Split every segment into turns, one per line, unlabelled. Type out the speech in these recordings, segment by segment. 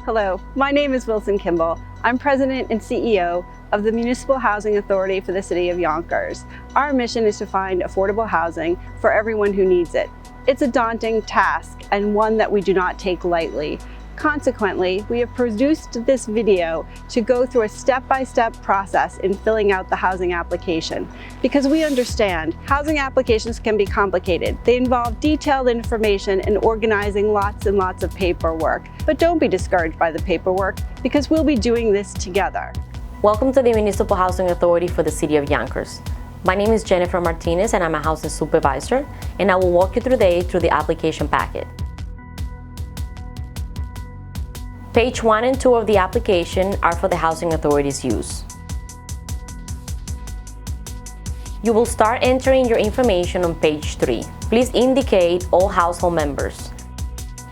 Hello, my name is Wilson Kimball. I'm President and CEO of the Municipal Housing Authority for the City of Yonkers. Our mission is to find affordable housing for everyone who needs it. It's a daunting task and one that we do not take lightly. Consequently, we have produced this video to go through a step-by-step process in filling out the housing application. Because we understand housing applications can be complicated. They involve detailed information and organizing lots and lots of paperwork. But don't be discouraged by the paperwork, because we'll be doing this together.
Welcome to the Municipal Housing Authority for the City of Yonkers. My name is Jennifer Martinez and I'm a housing supervisor, and I will walk you today through the application packet. Page 1 and 2 of the application are for the Housing Authority's use. You will start entering your information on page 3. Please indicate all household members,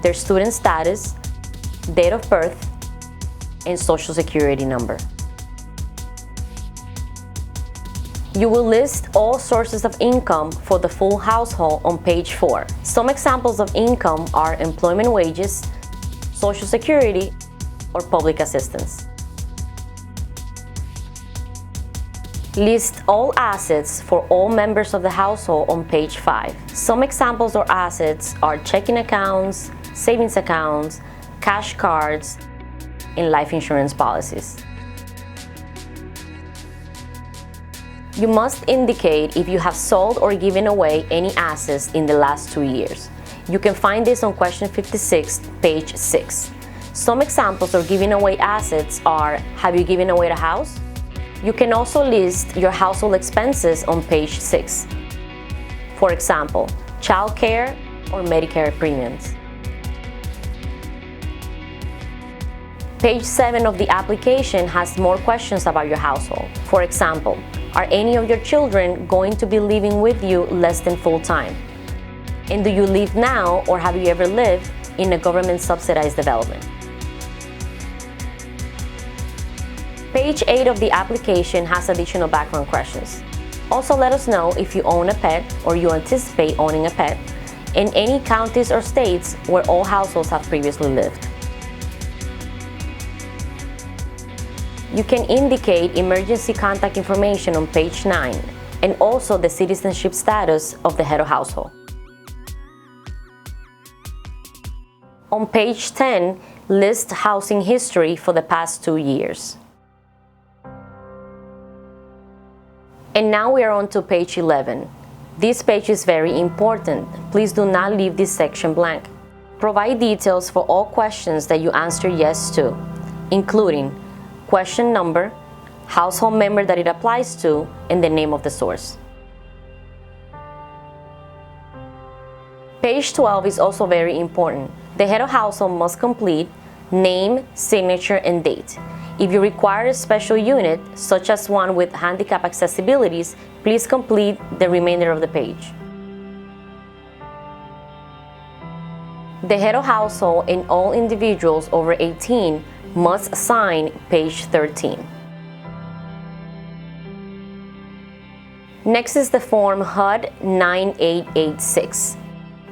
their student status, date of birth, and social security number. You will list all sources of income for the full household on page 4. Some examples of income are employment wages, Social Security, or public assistance. List all assets for all members of the household on page 5. Some examples of assets are checking accounts, savings accounts, cash cards, and life insurance policies. You must indicate if you have sold or given away any assets in the last 2 years. You can find this on question 56, page 6. Some examples of giving away assets are: have you given away a house? You can also list your household expenses on page 6. For example, child care or Medicare premiums. Page 7 of the application has more questions about your household. For example, are any of your children going to be living with you less than full-time? And do you live now, or have you ever lived in a government-subsidized development? Page 8 of the application has additional background questions. Also, let us know if you own a pet or you anticipate owning a pet, and any counties or states where all households have previously lived. You can indicate emergency contact information on page 9, and also the citizenship status of the head of household. On page 10, list housing history for the past 2 years. And now we are on to page 11. This page is very important. Please do not leave this section blank. Provide details for all questions that you answer yes to, including question number, household member that it applies to, and the name of the source. Page 12 is also very important. The head of household must complete name, signature, and date. If you require a special unit, such as one with handicap accessibilities, please complete the remainder of the page. The head of household and all individuals over 18 must sign page 13. Next is the form HUD 9886.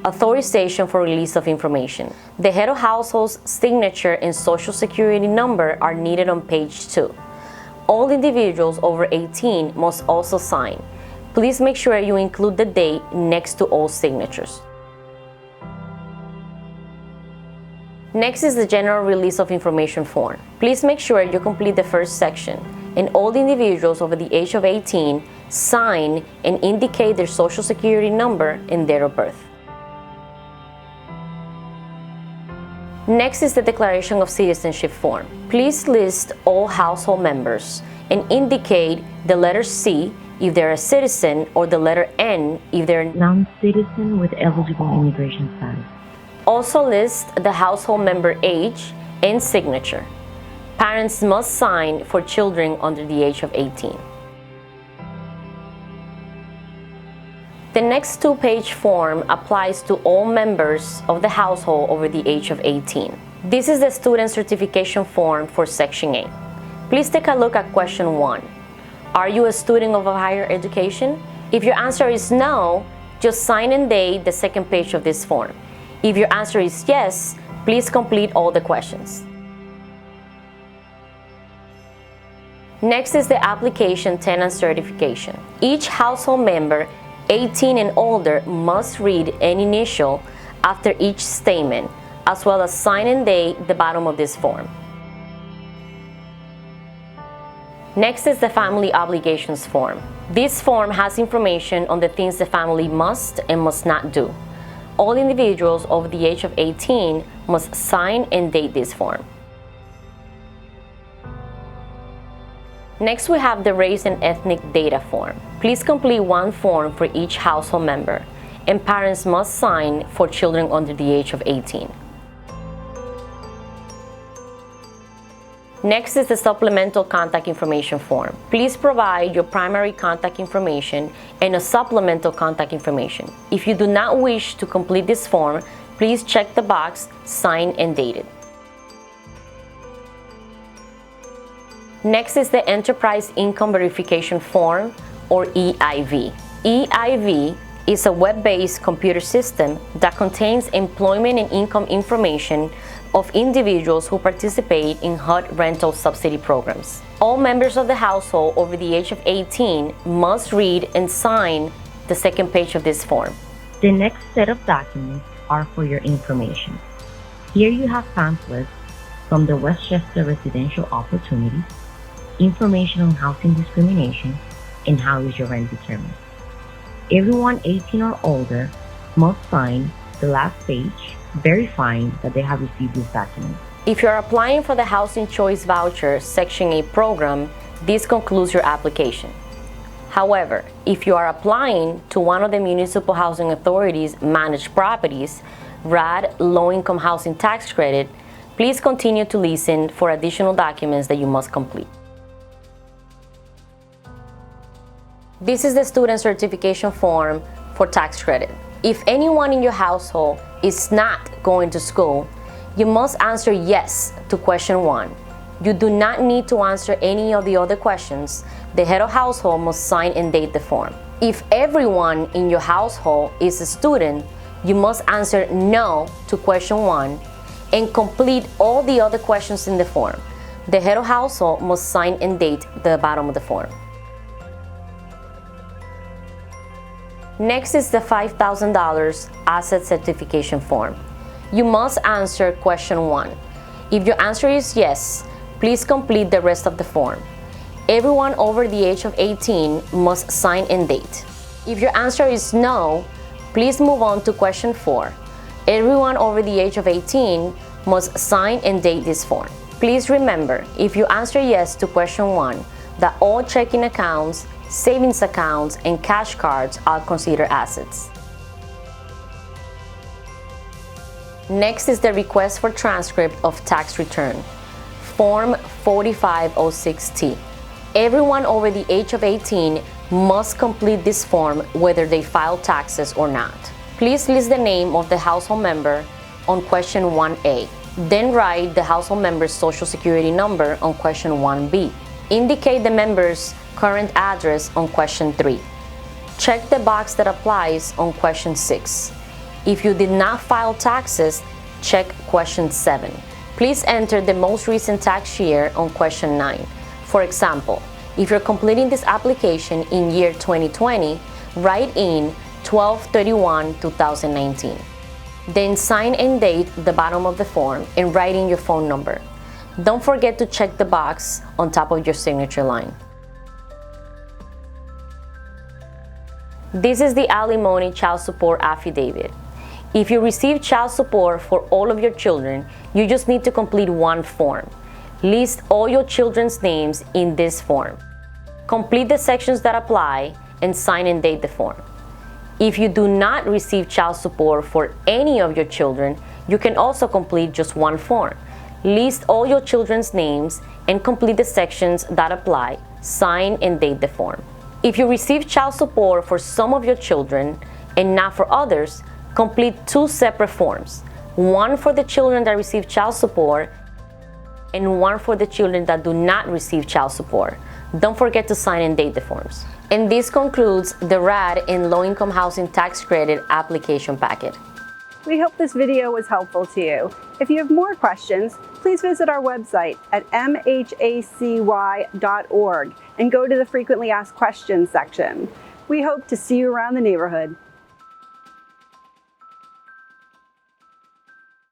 Authorization for release of information. The head of household's signature and social security number are needed on page 2. All individuals over 18 must also sign. Please make sure you include the date next to all signatures. Next is the general release of information form. Please make sure you complete the first section, and all the individuals over the age of 18 sign and indicate their social security number and date of birth. Next is the Declaration of Citizenship form. Please list all household members and indicate the letter C if they're a citizen or the letter N if they're a
non-citizen with eligible immigration status.
Also list the household member age and signature. Parents must sign for children under the age of 18. The next 2-page form applies to all members of the household over the age of 18. This is the student certification form for Section 8. Please take a look at question 1. Are you a student of a higher education? If your answer is no, just sign and date the second page of this form. If your answer is yes, please complete all the questions. Next is the application tenant certification. Each household member 18 and older must read and initial after each statement, as well as sign and date the bottom of this form. Next is the family obligations form. This form has information on the things the family must and must not do. All individuals over the age of 18 must sign and date this form. Next, we have the race and ethnic data form. Please complete one form for each household member, and parents must sign for children under the age of 18. Next is the supplemental contact information form. Please provide your primary contact information and a supplemental contact information. If you do not wish to complete this form, please check the box, sign and date it. Next is the Enterprise Income Verification Form, or EIV. EIV is a web-based computer system that contains employment and income information of individuals who participate in HUD rental subsidy programs. All members of the household over the age of 18 must read and sign the second page of this form.
The next set of documents are for your information. Here you have pamphlets from the Westchester Residential Opportunity, information on housing discrimination, and how is your rent determined. Everyone 18 or older must sign the last page, verifying that they have received this document.
If you are applying for the Housing Choice Voucher Section 8 program, this concludes your application. However, if you are applying to one of the Municipal Housing Authority's managed properties, RAD Low-Income Housing Tax Credit, please continue to listen for additional documents that you must complete. This is the student certification form for tax credit. If anyone in your household is not going to school, you must answer yes to question 1. You do not need to answer any of the other questions. The head of household must sign and date the form. If everyone in your household is a student, you must answer no to question 1 and complete all the other questions in the form. The head of household must sign and date the bottom of the form. Next is the $5,000 asset certification form. You must answer question 1. If your answer is yes, please complete the rest of the form. Everyone over the age of 18 must sign and date. If your answer is no, please move on to question 4. Everyone over the age of 18 must sign and date this form. Please remember, if you answer yes to question 1, that all checking accounts, savings accounts, and cash cards are considered assets. Next is the request for transcript of tax return, Form 4506T. Everyone over the age of 18 must complete this form whether they file taxes or not. Please list the name of the household member on question 1A. Then write the household member's social security number on question 1B. Indicate the member's current address on question 3. Check the box that applies on question 6. If you did not file taxes, check question 7. Please enter the most recent tax year on question 9. For example, if you're completing this application in year 2020, write in 12/31/2019. Then sign and date the bottom of the form and write in your phone number. Don't forget to check the box on top of your signature line. This is the alimony child support affidavit. If you receive child support for all of your children, you just need to complete one form. List all your children's names in this form. Complete the sections that apply and sign and date the form. If you do not receive child support for any of your children, you can also complete just one form. List all your children's names and complete the sections that apply, sign and date the form. If you receive child support for some of your children and not for others, complete two separate forms. One for the children that receive child support and one for the children that do not receive child support. Don't forget to sign and date the forms. And this concludes the RAD and Low-Income Housing Tax Credit application packet.
We hope this video was helpful to you. If you have more questions, please visit our website at MHACY.org and go to the Frequently Asked Questions section. We hope to see you around the neighborhood.